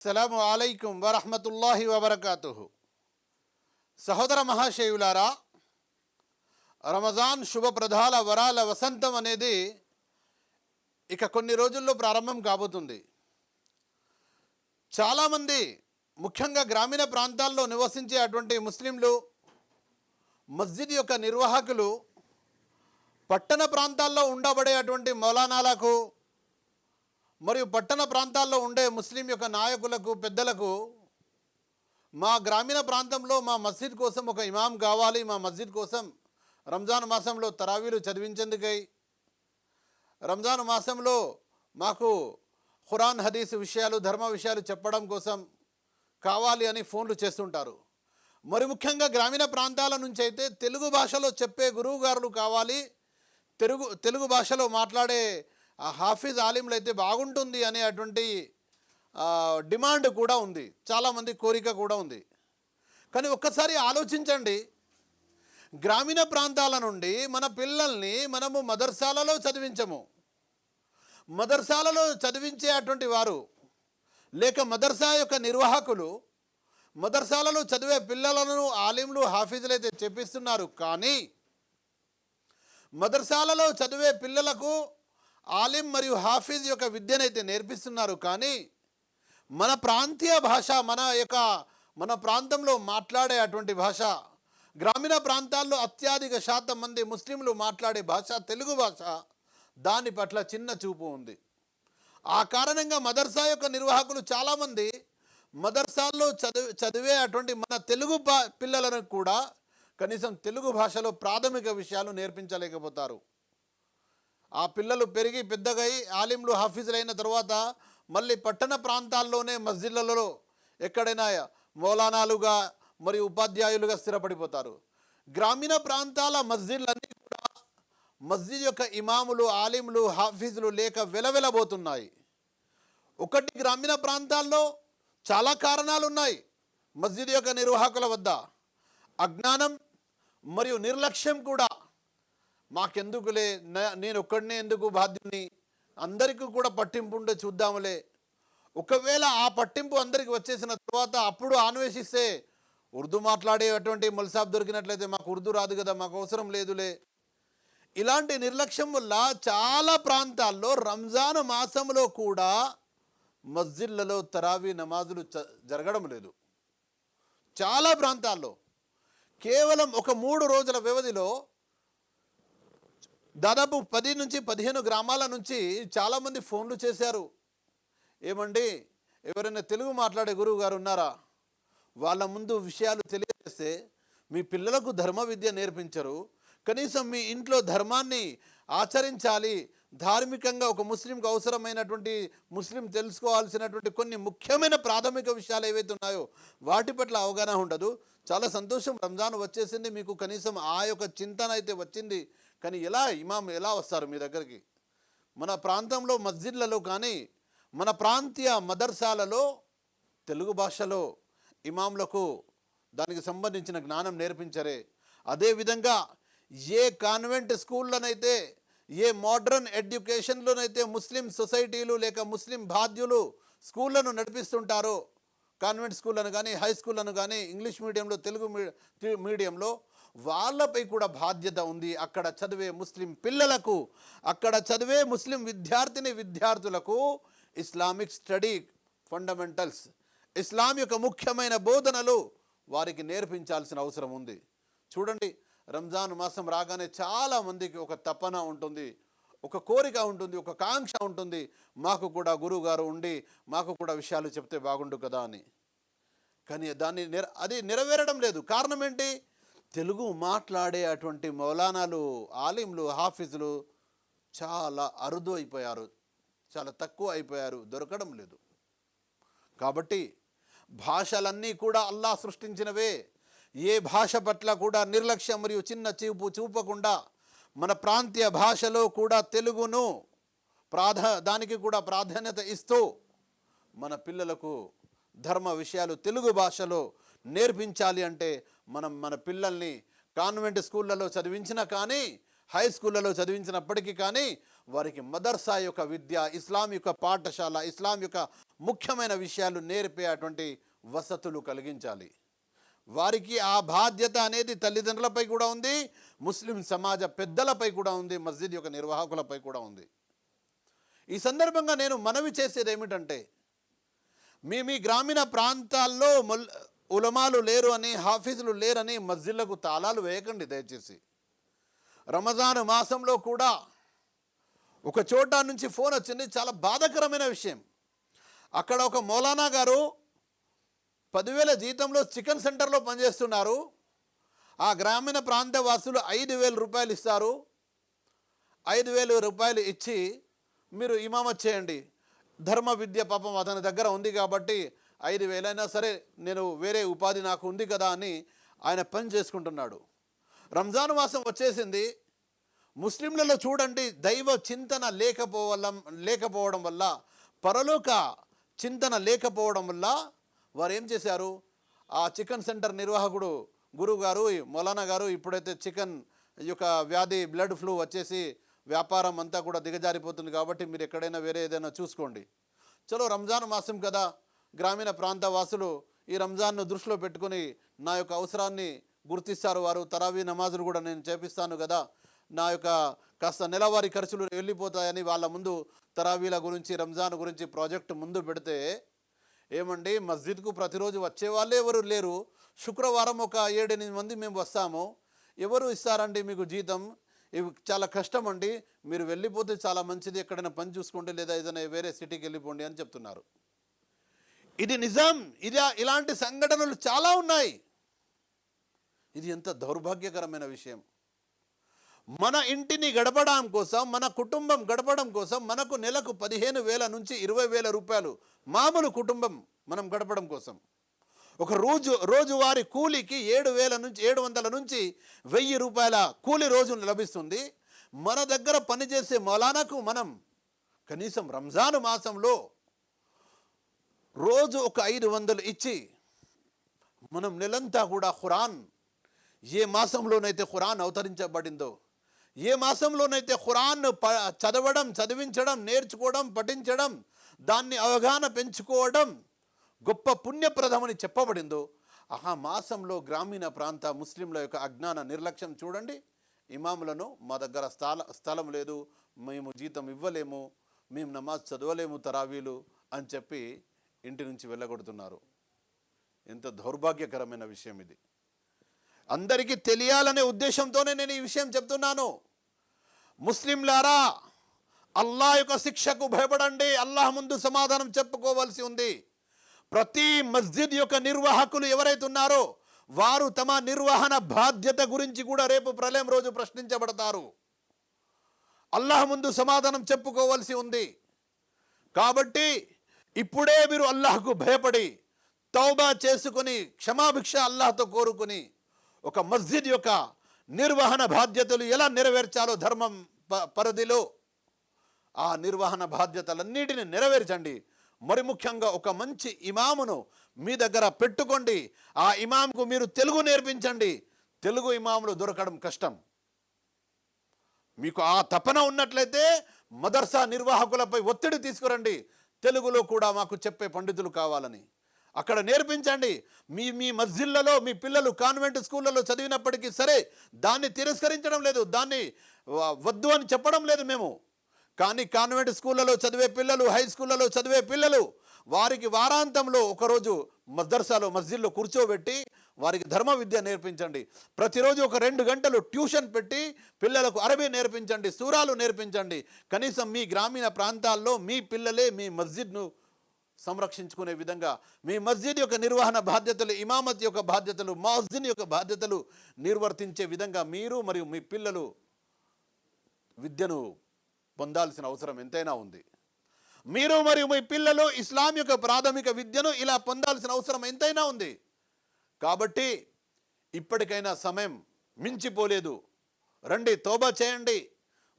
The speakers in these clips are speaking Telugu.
అస్సలాము అలైకుం వరహ్మతుల్లాహి వబర్కాతుహు. సహోదర మహాశయులారా, రమజాన్ శుభప్రదాల వరాల వసంతం అనేది ఇక కొన్ని రోజుల్లో ప్రారంభం కాబోతుంది. చాలామంది ముఖ్యంగా గ్రామీణ ప్రాంతాల్లో నివసించే అటువంటి ముస్లింలు, మస్జిద్ యొక్క నిర్వాహకులు, పట్టణ ప్రాంతాల్లో ఉండబడే అటువంటి మౌలానాలకు మరియు పట్టణ ప్రాంతాల్లో ఉండే ముస్లిం యొక్క నాయకులకు, పెద్దలకు మా గ్రామీణ ప్రాంతంలో మా మస్జిద్ కోసం ఒక ఇమాం కావాలి, మా మస్జిద్ కోసం రంజాన్ మాసంలో తరావీలు చదివించేందుకై, రంజాన్ మాసంలో మాకు ఖురాన్ హదీస్ విషయాలు, ధర్మ విషయాలు చెప్పడం కోసం కావాలి అని ఫోన్లు చేస్తుంటారు. మరి ముఖ్యంగా గ్రామీణ ప్రాంతాల నుంచి అయితే తెలుగు భాషలో చెప్పే గురువు గారులు కావాలి, తెలుగు భాషలో మాట్లాడే హాఫీజ్ ఆలింలు అయితే బాగుంటుంది అనే అటువంటి డిమాండ్ కూడా ఉంది, చాలామంది కోరిక కూడా ఉంది. కానీ ఒక్కసారి ఆలోచించండి, గ్రామీణ ప్రాంతాల నుండి మన పిల్లల్ని మనము మదర్సాలలో చదివించము. మదర్సాలలో చదివించే అటువంటి వారు లేక మదర్సా యొక్క నిర్వాహకులు మదర్సాలలో చదివే పిల్లలను ఆలింలు, హాఫీజులు అయితే చెప్పిస్తున్నారు. కానీ మదర్సాలలో చదివే పిల్లలకు ఆలిం మరియు హాఫీజ్ యొక్క విద్యనైతే నేర్పిస్తున్నారు. కానీ మన ప్రాంతీయ భాష, మన ప్రాంతంలో మాట్లాడే అటువంటి భాష, గ్రామీణ ప్రాంతాల్లో అత్యధిక శాతం మంది ముస్లింలు మాట్లాడే భాష తెలుగు భాష, దాని పట్ల చిన్న చూపు ఉంది. ఆ కారణంగా మదర్సా యొక్క నిర్వాహకులు చాలామంది మదర్సాల్లో చదివే అటువంటి మన తెలుగు పిల్లలను కూడా కనీసం తెలుగు భాషలో ప్రాథమిక విషయాలు నేర్పించలేకపోతారు. ఆ పిల్లలు పెరిగి పెద్దగై ఆలింలు, హాఫీజులు అయిన తర్వాత మళ్ళీ పట్టణ ప్రాంతాల్లోనే మస్జిద్లలో ఎక్కడైనా మౌలానాలుగా మరియు ఉపాధ్యాయులుగా స్థిరపడిపోతారు. గ్రామీణ ప్రాంతాల మస్జిద్లన్నీ కూడా మస్జిద్ యొక్క ఇమాములు, ఆలింలు, హాఫీజులు లేక వెలవెలబోతున్నాయి. ఒకటి, గ్రామీణ ప్రాంతాల్లో చాలా కారణాలు ఉన్నాయి. మస్జిద్ యొక్క నిర్వాహకుల వద్ద అజ్ఞానం మరియు నిర్లక్ష్యం కూడా. మాకెందుకులే, నేను ఒక్కడినే ఎందుకు బాధ్యుని, అందరికీ కూడా పట్టింపు ఉండే చూద్దాములే. ఒకవేళ ఆ పట్టింపు అందరికీ వచ్చేసిన తర్వాత అప్పుడు అన్వేషిస్తే ఉర్దూ మాట్లాడేటువంటి మొల్సాబ్ దొరికినట్లయితే మాకు ఉర్దూ రాదు కదా, మాకు అవసరం లేదులే. ఇలాంటి నిర్లక్ష్యం వల్ల చాలా ప్రాంతాల్లో రంజాన్ మాసంలో కూడా మస్జిద్లలో తరావీ నమాజులు జరగడం లేదు. చాలా ప్రాంతాల్లో కేవలం ఒక 3 రోజుల వ్యవధిలో దాదాపు 10 నుంచి 15 గ్రామాల నుంచి చాలామంది ఫోన్లు చేశారు. ఏమండి, ఎవరైనా తెలుగు మాట్లాడే గురువు గారు ఉన్నారా? వాళ్ళ ముందు విషయాలు తెలియజేస్తే మీ పిల్లలకు ధర్మ విద్య నేర్పించరు, కనీసం మీ ఇంట్లో ధర్మాన్ని ఆచరించాలి, ధార్మికంగా ఒక ముస్లింకు అవసరమైనటువంటి, ముస్లిం తెలుసుకోవాల్సినటువంటి కొన్ని ముఖ్యమైన ప్రాథమిక విషయాలు ఏవైతే ఉన్నాయో వాటి పట్ల అవగాహన ఉండదు. చాలా సంతోషం, రంజాన్ వచ్చేసింది, మీకు కనీసం ఆ యొక్క చింతన అయితే వచ్చింది. కానీ ఇమాం ఎలా వస్తారు మీ దగ్గరికి? మన ప్రాంతంలో మస్జిద్లలో కానీ మన ప్రాంతీయ మదర్సాలలో తెలుగు భాషలో ఇమాంలకు దానికి సంబంధించిన జ్ఞానం నేర్పించరే. అదేవిధంగా ఏ కాన్వెంట్ స్కూళ్ళనైతే, ఏ మోడ్రన్ ఎడ్యుకేషన్లోనైతే ముస్లిం సొసైటీలు లేక ముస్లిం బాధ్యులు స్కూళ్ళను నడిపిస్తుంటారో, కాన్వెంట్ స్కూళ్ళను కానీ, హై స్కూళ్ళను కానీ, ఇంగ్లీష్ మీడియంలో, తెలుగు మీడియంలో, వాళ్ళపై కూడా బాధ్యత ఉంది. అక్కడ చదివే ముస్లిం పిల్లలకు, అక్కడ చదివే ముస్లిం విద్యార్థులకు ఇస్లామిక్ స్టడీ ఫండమెంటల్స్, ఇస్లాం యొక్క ముఖ్యమైన బోధనలు వారికి నేర్పించాల్సిన అవసరం ఉంది. చూడండి, రంజాన్ మాసం రాగానే చాలామందికి ఒక తపన ఉంటుంది, ఒక కోరిక ఉంటుంది, ఒక కాంక్ష ఉంటుంది, మాకు కూడా గురువు గారు ఉండి మాకు కూడా విషయాలు చెప్తే బాగుండు కదా అని. కానీ అది నెరవేరడం లేదు. కారణం ఏంటి? తెలుగు మాట్లాడే అటువంటి మౌలానాలు, ఆలింలు, హాఫీజులు చాలా అరుదు అయిపోయారు, చాలా తక్కువ అయిపోయారు, దొరకడం లేదు. కాబట్టి భాషలన్నీ కూడా అల్లాహ్ సృష్టించినవే. ఏ భాష పట్ల కూడా నిర్లక్ష్యం మరియు చిన్న చూపకుండా మన ప్రాంతీయ భాషలో కూడా తెలుగును దానికి కూడా ప్రాధాన్యత ఇస్తూ మన పిల్లలకు ధర్మ విషయాలు తెలుగు భాషలో నేర్పించాలి. అంటే మన పిల్లల్ని కాన్వెంట్ స్కూళ్ళలో చదివించినా కానీ, హై స్కూళ్ళలో చదివించినప్పటికీ కానీ వారికి మదర్సా యొక్క విద్య, ఇస్లాం యొక్క పాఠశాల, ఇస్లాం యొక్క ముఖ్యమైన విషయాలు నేర్పే అటువంటి వసతులు కలిగించాలి. వారికి ఆ బాధ్యత అనేది తల్లిదండ్రులపై కూడా ఉంది, ముస్లిం సమాజ పెద్దలపై కూడా ఉంది, మస్జిద్ యొక్క నిర్వాహకులపై కూడా ఉంది. ఈ సందర్భంగా నేను మనవి చేసేది ఏమిటంటే, మీ గ్రామీణ ప్రాంతాల్లో ఉలమాలు లేరు అని, హాఫీజులు లేరని మస్జిద్లకు తాళాలు వేయకండి దయచేసి. రమజాన్ మాసంలో కూడా ఒక చోట నుంచి ఫోన్ వచ్చింది, చాలా బాధాకరమైన విషయం. అక్కడ ఒక మౌలానా గారు 10,000 జీతంలో చికెన్ సెంటర్లో పనిచేస్తున్నారు. ఆ గ్రామీణ ప్రాంత వాసులు 5,000 రూపాయలు ఇస్తారు. 5,000 రూపాయలు ఇచ్చి మీరు ఇమామత్ చేయండి, ధర్మ విద్య పాపం అతని దగ్గర ఉంది కాబట్టి 5,000 అయినా సరే నేను వేరే ఉపాధి నాకు ఉంది కదా అని ఆయన పని చేసుకుంటున్నాడు. రంజాన్ మాసం వచ్చేసింది. ముస్లింలలో చూడండి, దైవ చింతన లేకపోవడం వల్ల, పరలోక చింతన లేకపోవడం వల్ల వారు ఏం చేశారు, ఆ చికెన్ సెంటర్ నిర్వాహకుడు గురువు గారు, మౌలానా గారు, ఇప్పుడైతే చికెన్ యొక్క వ్యాధి బ్లడ్ ఫ్లూ వచ్చేసి వ్యాపారం అంతా కూడా దిగజారిపోతుంది కాబట్టి మీరు ఎక్కడైనా వేరే ఏదైనా చూసుకోండి. చలో రంజాన్ మాసం కదా, గ్రామీణ ప్రాంత వాసులు ఈ రంజాన్ను దృష్టిలో పెట్టుకుని నా యొక్క అవసరాన్ని గుర్తిస్తారు. వారు తరావీ నమాజులు కూడా నేను చేపిస్తాను కదా, నా యొక్క కాస్త నెలవారీ ఖర్చులు వెళ్ళిపోతాయని వాళ్ళ ముందు తరావీల గురించి, రంజాన్ గురించి ప్రాజెక్టు ముందు పెడితే, ఏమండి మస్జిద్కు ప్రతిరోజు వచ్చే వాళ్ళే ఎవరు లేరు, శుక్రవారం ఒక 7-8 మంది మేము వస్తాము, ఎవరు ఇస్తారండి మీకు జీతం, ఇవి చాలా కష్టం అండి, మీరు వెళ్ళిపోతే చాలా మంచిది, ఎక్కడైనా పని చూసుకోండి లేదా ఏదైనా వేరే సిటీకి వెళ్ళిపోండి అని చెప్తున్నారు. ఇది నిజం. ఇలాంటి సంఘటనలు చాలా ఉన్నాయి. ఇది ఎంత దౌర్భాగ్యకరమైన విషయం. మన ఇంటిని గడపడం కోసం, మన కుటుంబం గడపడం కోసం మనకు నెలకు 15,000 నుంచి 20,000 రూపాయలు మామూలు కుటుంబం మనం గడపడం కోసం, ఒక రోజువారీ కూలీకి 700 నుంచి 1,000 రూపాయల కూలి రోజు లభిస్తుంది. మన దగ్గర పనిచేసే మౌలానాకు మనం కనీసం రంజాన్ మాసంలో రోజు ఒక 500 ఇచ్చి మనం నెలంతా కూడా ఖురాన్, ఏ మాసంలోనైతే ఖురాన్ అవతరించబడిందో, ఏ మాసంలోనైతే ఖురాన్ చదవడం, చదివించడం, నేర్చుకోవడం, పఠించడం, దాన్ని అవగాహన పెంచుకోవడం గొప్ప పుణ్యప్రదమని చెప్పబడిందో, ఆ మాసంలో గ్రామీణ ప్రాంత ముస్లింల యొక్క అజ్ఞాన నిర్లక్ష్యం చూడండి. ఇమాములను మా దగ్గర స్థలం లేదు, మేము జీతం ఇవ్వలేము, మేము నమాజ్ చదవలేము తరావీలు అని చెప్పి ఇంటి నుంచి వెళ్ళగొడుతున్నారు. ఎంత దౌర్భాగ్యకరమైన విషయం ఇది. అందరికీ తెలియాలనే ఉద్దేశంతోనే నేను ఈ విషయం చెప్తున్నాను. ముస్లింలారా, అల్లాహ్ యొక్క శిక్షకు భయపడండి. అల్లాహ్ ముందు సమాధానం చెప్పుకోవాల్సి ఉంది. ప్రతి మస్జిద్ యొక్క నిర్వాహకులు ఎవరైతే ఉన్నారో వారు తమ నిర్వహణ బాధ్యత గురించి కూడా రేపు ప్రళయం రోజు ప్రశ్నించబడతారు. అల్లాహ్ ముందు సమాధానం చెప్పుకోవాల్సి ఉంది. కాబట్టి ఇప్పుడే మీరు అల్లాహ్కు భయపడి తౌబా చేసుకుని క్షమాభిక్ష అల్లాహ్తో కోరుకుని ఒక మస్జిద్ యొక్క నిర్వహణ బాధ్యతలు ఎలా నెరవేర్చాలో ధర్మం పరిధిలో ఆ నిర్వహణ బాధ్యతలన్నిటిని నెరవేర్చండి. మరి ముఖ్యంగా ఒక మంచి ఇమామును మీ దగ్గర పెట్టుకోండి. ఆ ఇమాంకు మీరు తెలుగు నేర్పించండి. తెలుగు ఇమాములు దొరకడం కష్టం. మీకు ఆ తపన ఉన్నట్లయితే మదర్సా నిర్వాహకులపై ఒత్తిడి తీసుకురండి. తెలుగులో కూడా మాకు చెప్పే పండితులు కావాలని అక్కడ నేర్పించండి. మీ మస్జిద్లలో మీ పిల్లలు కాన్వెంట్ స్కూళ్ళలో చదివినప్పటికీ సరే దాన్ని తిరస్కరించడం లేదు, దాన్ని వద్దు అని చెప్పడం లేదు మేము. కానీ కాన్వెంట్ స్కూళ్ళలో చదివే పిల్లలు, హై స్కూళ్ళలో చదివే పిల్లలు, వారికి వారాంతంలో ఒకరోజు మస్జిద్లో కూర్చోబెట్టి వారికి ధర్మ విద్య నేర్పించండి. ప్రతిరోజు ఒక 2 గంటలు ట్యూషన్ పెట్టి పిల్లలకు అరబీ నేర్పించండి, సూరాలు నేర్పించండి. కనీసం మీ గ్రామీణ ప్రాంతాల్లో మీ పిల్లలే మీ మస్జిద్ను సంరక్షించుకునే విధంగా, మీ మస్జిద్ యొక్క నిర్వహణ బాధ్యతలు, ఇమామత్ యొక్క బాధ్యతలు, మస్జిద్ యొక్క బాధ్యతలు నిర్వర్తించే విధంగా మీరు మరియు మీ పిల్లలు విద్యను పొందాల్సిన అవసరం ఎంతైనా ఉంది. మీరు మరియు మీ పిల్లలు ఇస్లాం యొక్క ప్రాథమిక విద్యను ఇలా పొందాల్సిన అవసరం ఎంతైనా ఉంది. కాబట్టి ఇప్పటికైనా సమయం మించిపోలేదు. రండి, తౌబా చేయండి.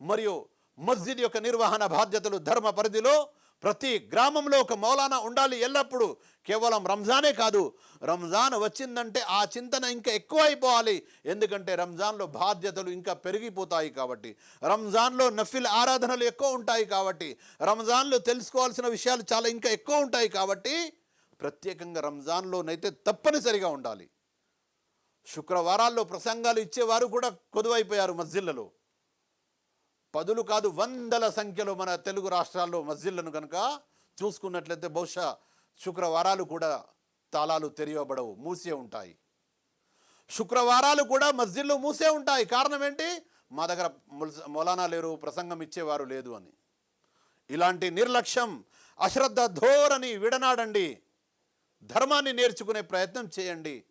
మరియు మస్జిద్ యొక్క నిర్వహణ బాధ్యతలు ధర్మ పరిధిలో ప్రతి గ్రామంలో ఒక మౌలానా ఉండాలి ఎల్లప్పుడూ. కేవలం రంజానే కాదు, రంజాన్ వచ్చిందంటే ఆ చింతన ఇంకా ఎక్కువ అయిపోవాలి. ఎందుకంటే రంజాన్లో బాధ్యతలు ఇంకా పెరిగిపోతాయి కాబట్టి, రంజాన్లో నఫిల్ ఆరాధనలు ఎక్కువ ఉంటాయి కాబట్టి, రంజాన్లో తెలుసుకోవాల్సిన విషయాలు చాలా ఇంకా ఎక్కువ ఉంటాయి కాబట్టి, ప్రత్యేకంగా రంజాన్లోనైతే తప్పనిసరిగా ఉండాలి. శుక్రవారాల్లో ప్రసంగాలు ఇచ్చేవారు కూడా కొదువైపోయారు మస్జిద్లలో. పదులు కాదు, వందల సంఖ్యలో మన తెలుగు రాష్ట్రాల్లో మస్జిద్లను కనుక చూసుకున్నట్లయితే బహుశా శుక్రవారాలు కూడా తాళాలు తెరవబడవు, మూసే ఉంటాయి. శుక్రవారాలు కూడా మస్జిద్లు మూసే ఉంటాయి. కారణం ఏంటి? మా దగ్గర మౌలానా లేరు, ప్రసంగం ఇచ్చేవారు లేదు అని. ఇలాంటి నిర్లక్ష్యం, అశ్రద్ధ ధోరణి విడనాడండి. ధర్మాన్ని నేర్చుకునే ప్రయత్నం చేయండి.